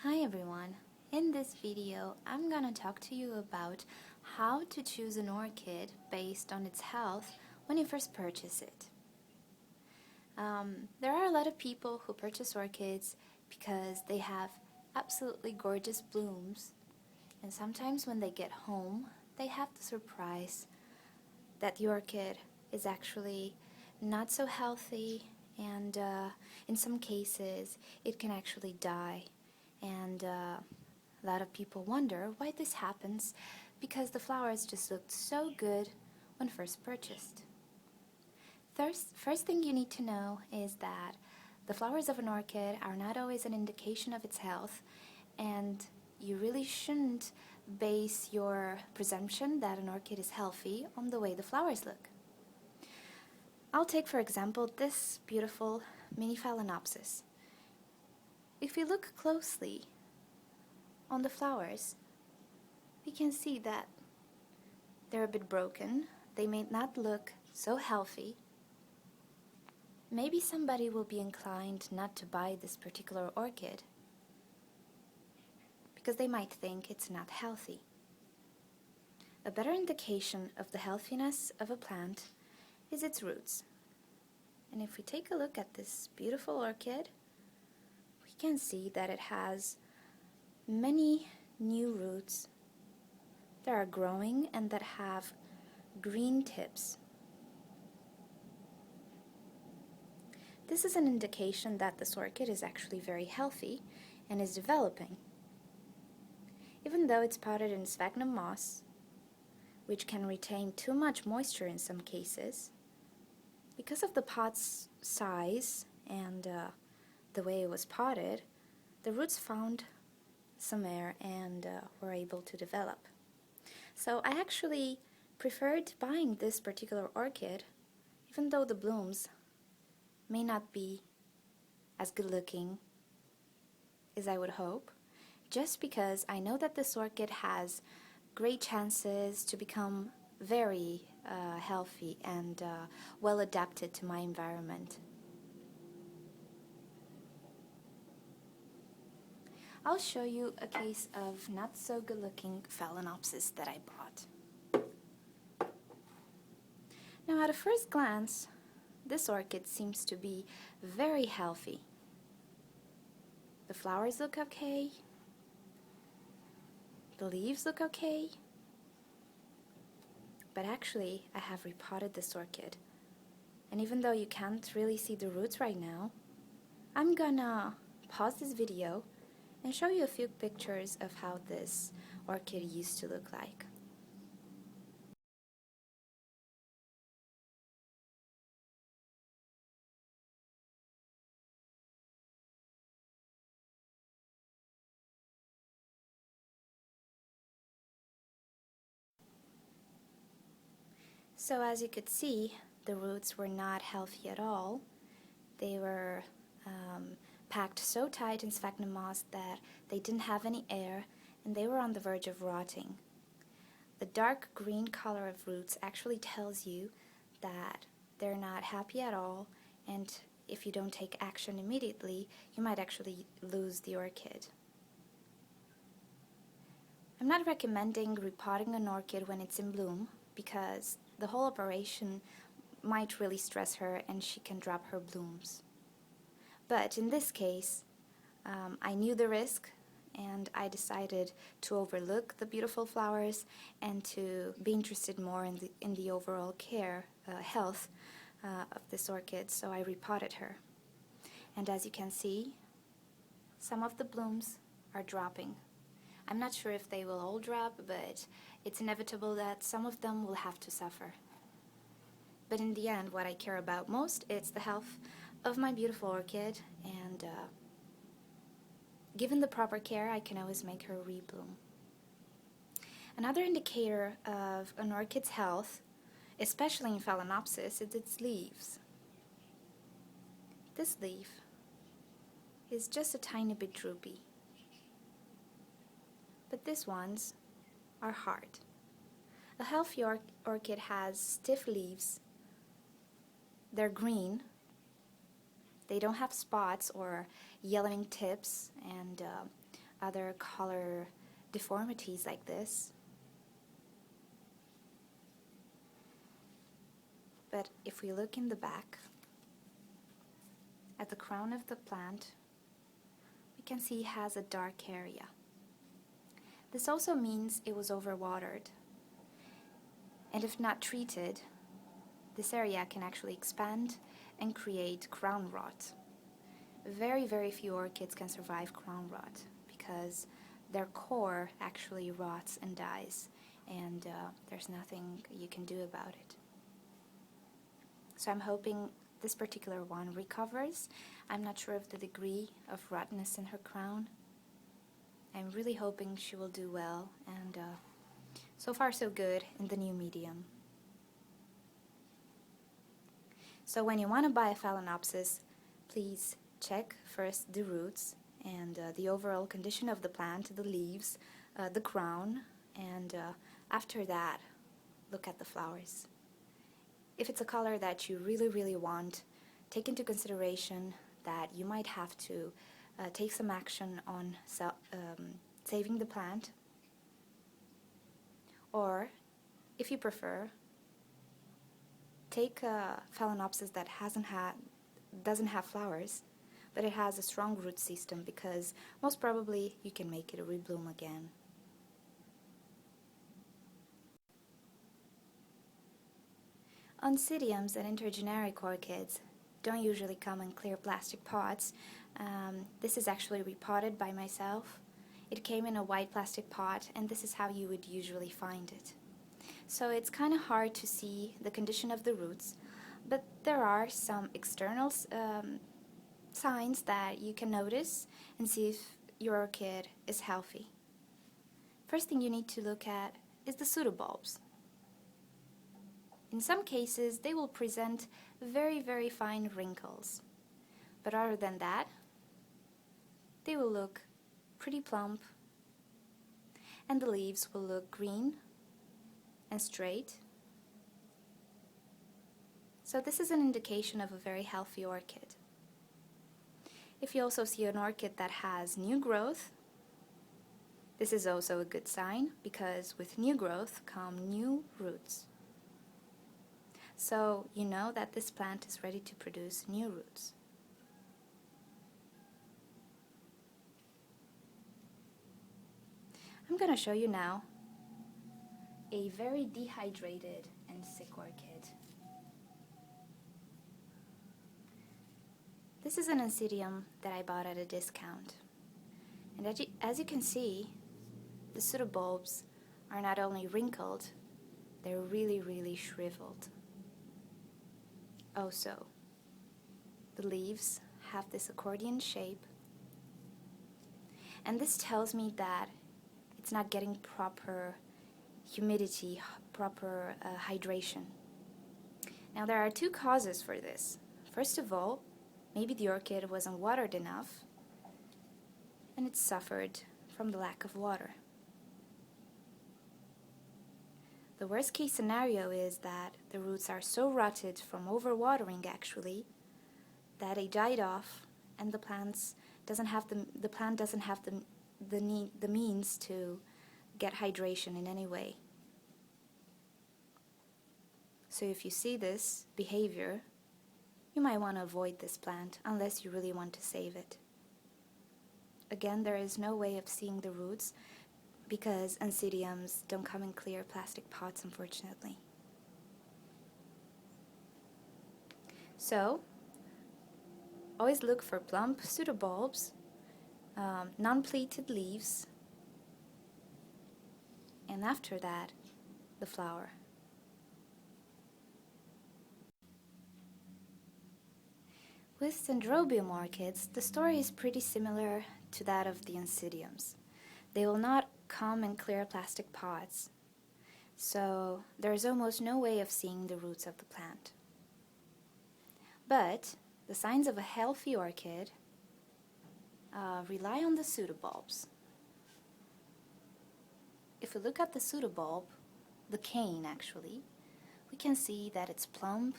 Hi everyone. In this video, I'm gonna talk to you about how to choose an orchid based on its health when you first purchase it. There are a lot of people who purchase orchids because they have absolutely gorgeous blooms, and sometimes when they get home, they have the surprise that the orchid is actually not so healthy, and in some cases it can actually die. And a lot of people wonder why this happens, because the flowers just looked so good when first purchased. First thing you need to know is that the flowers of an orchid are not always an indication of its health, and you really shouldn't base your presumption that an orchid is healthy on the way the flowers look. I'll take for example this beautiful mini Phalaenopsis. If you look closely on the flowers, we can see that they're a bit broken. They may not look so healthy. Maybe somebody will be inclined not to buy this particular orchid because they might think it's not healthy. A better indication of the healthiness of a plant is its roots. And if we take a look at this beautiful orchid, we can see that it has many new roots that are growing and that have green tips. This is an indication that this orchid is actually very healthy and is developing. Even though it's potted in sphagnum moss, which can retain too much moisture in some cases, because of the pot's size and the way it was potted, the roots found some air and were able to develop. So I actually preferred buying this particular orchid, even though the blooms may not be as good looking as I would hope, just because I know that this orchid has great chances to become very healthy and well adapted to my environment. I'll show you a case of not so good looking Phalaenopsis that I bought. Now at a first glance, this orchid seems to be very healthy. The flowers look okay, the leaves look okay, but actually I have repotted this orchid. And even though you can't really see the roots right now, I'm gonna pause this video and show you a few pictures of how this orchid used to look like. So as you could see, the roots were not healthy at all. They were packed so tight in sphagnum moss that they didn't have any air, and they were on the verge of rotting. The dark green color of roots actually tells you that they're not happy at all, and if you don't take action immediately, you might actually lose the orchid. I'm not recommending repotting an orchid when it's in bloom, because the whole operation might really stress her and she can drop her blooms. But in this case, I knew the risk, and I decided to overlook the beautiful flowers and to be interested more in the overall care, health of this orchid, so I repotted her. And as you can see, some of the blooms are dropping. I'm not sure if they will all drop, but it's inevitable that some of them will have to suffer. But in the end, what I care about most is the health of my beautiful orchid, and given the proper care, I can always make her rebloom. Another indicator of an orchid's health, especially in Phalaenopsis, is its leaves. This leaf is just a tiny bit droopy, but these ones are hard. A healthy orchid has stiff leaves. They're green. They don't have spots or yellowing tips, and other color deformities like this. But if we look in the back, at the crown of the plant, we can see it has a dark area. This also means it was overwatered. And if not treated, this area can actually expand and create crown rot. Very, very few orchids can survive crown rot because their core actually rots and dies, and there's nothing you can do about it. So I'm hoping this particular one recovers. I'm not sure of the degree of rottenness in her crown. I'm really hoping she will do well, and so far so good in the new medium. So when you want to buy a Phalaenopsis, please check first the roots and the overall condition of the plant, the leaves, the crown, and after that, look at the flowers. If it's a color that you really, really want, take into consideration that you might have to take some action on saving the plant, or if you prefer, take a Phalaenopsis that doesn't have flowers, but it has a strong root system, because most probably you can make it rebloom again. Oncidiums and intergeneric orchids don't usually come in clear plastic pots. This is actually repotted by myself. It came in a white plastic pot, and this is how you would usually find it. So it's kind of hard to see the condition of the roots, but there are some external signs that you can notice and see if your orchid is healthy. First thing you need to look at is the pseudobulbs. In some cases, they will present very, very fine wrinkles, but other than that, they will look pretty plump, and the leaves will look green and straight. So this is an indication of a very healthy orchid. If you also see an orchid that has new growth, this is also a good sign, because with new growth come new roots. So you know that this plant is ready to produce new roots. I'm going to show you now a very dehydrated and sick orchid. This is an Oncidium that I bought at a discount. And as you can see, the pseudobulbs are not only wrinkled, they're really, really shriveled. Also, the leaves have this accordion shape, and this tells me that it's not getting proper humidity, proper hydration. Now there are two causes for this. First of all, maybe the orchid wasn't watered enough and it suffered from the lack of water. The worst case scenario is that the roots are so rotted from overwatering actually that they died off, and the plant doesn't have the means to get hydration in any way. So if you see this behavior, you might want to avoid this plant unless you really want to save it. Again, there is no way of seeing the roots because Oncidiums don't come in clear plastic pots, unfortunately. So, always look for plump pseudobulbs, non-pleated leaves, and after that, the flower. With Dendrobium orchids, the story is pretty similar to that of the Oncidiums. They will not come in clear plastic pots, so there is almost no way of seeing the roots of the plant. But the signs of a healthy orchid rely on the pseudobulbs. If we look at the pseudobulb, the cane actually, we can see that it's plump,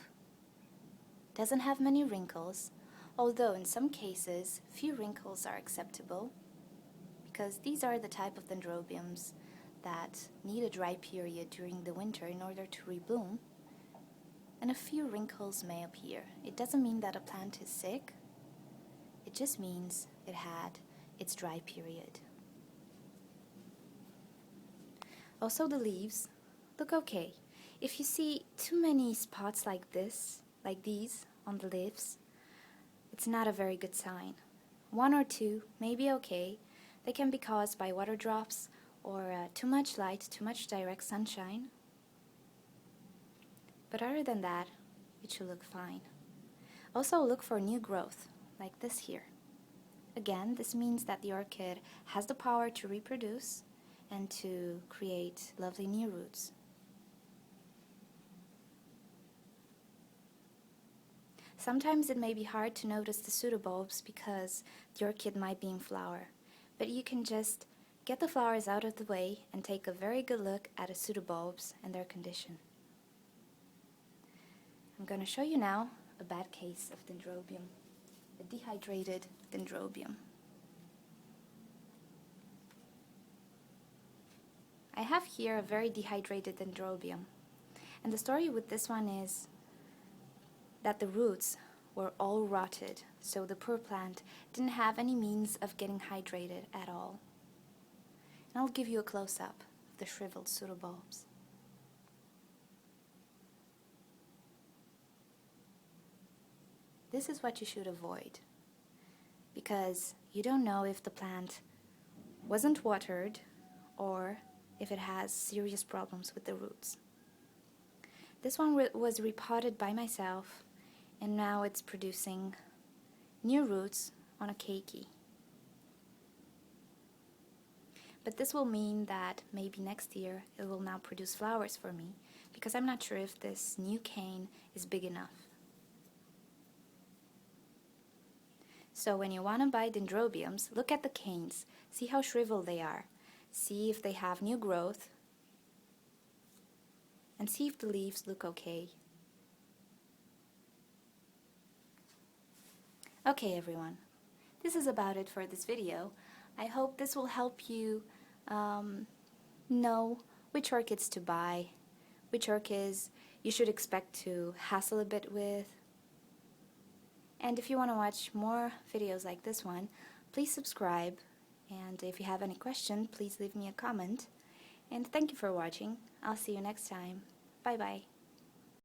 doesn't have many wrinkles, although in some cases few wrinkles are acceptable because these are the type of dendrobiums that need a dry period during the winter in order to rebloom, and a few wrinkles may appear. It doesn't mean that a plant is sick, it just means it had its dry period. Also, the leaves look okay. If you see too many spots like this, like these on the leaves, it's not a very good sign. One or two may be okay. They can be caused by water drops or too much light, too much direct sunshine. But other than that, it should look fine. Also look for new growth, like this here. Again, this means that the orchid has the power to reproduce and to create lovely new roots. Sometimes it may be hard to notice the pseudobulbs because the orchid might be in flower, but you can just get the flowers out of the way and take a very good look at the pseudobulbs and their condition. I'm going to show you now a bad case of dendrobium, a dehydrated dendrobium. I have here a very dehydrated dendrobium, and the story with this one is that the roots were all rotted, so the poor plant didn't have any means of getting hydrated at all. And I'll give you a close-up of the shriveled pseudobulbs. This is what you should avoid, because you don't know if the plant wasn't watered or if it has serious problems with the roots. This one was repotted by myself, and now it's producing new roots on a keiki. But this will mean that maybe next year it will now produce flowers for me, because I'm not sure if this new cane is big enough. So when you want to buy dendrobiums, look at the canes, see how shriveled they are, see if they have new growth, and see if the leaves look okay. Okay everyone, this is about it for this video. I hope this will help you know which orchids to buy, which orchids you should expect to hassle a bit with. And if you want to watch more videos like this one, please subscribe. And if you have any question, please leave me a comment. And thank you for watching. I'll see you next time. Bye bye.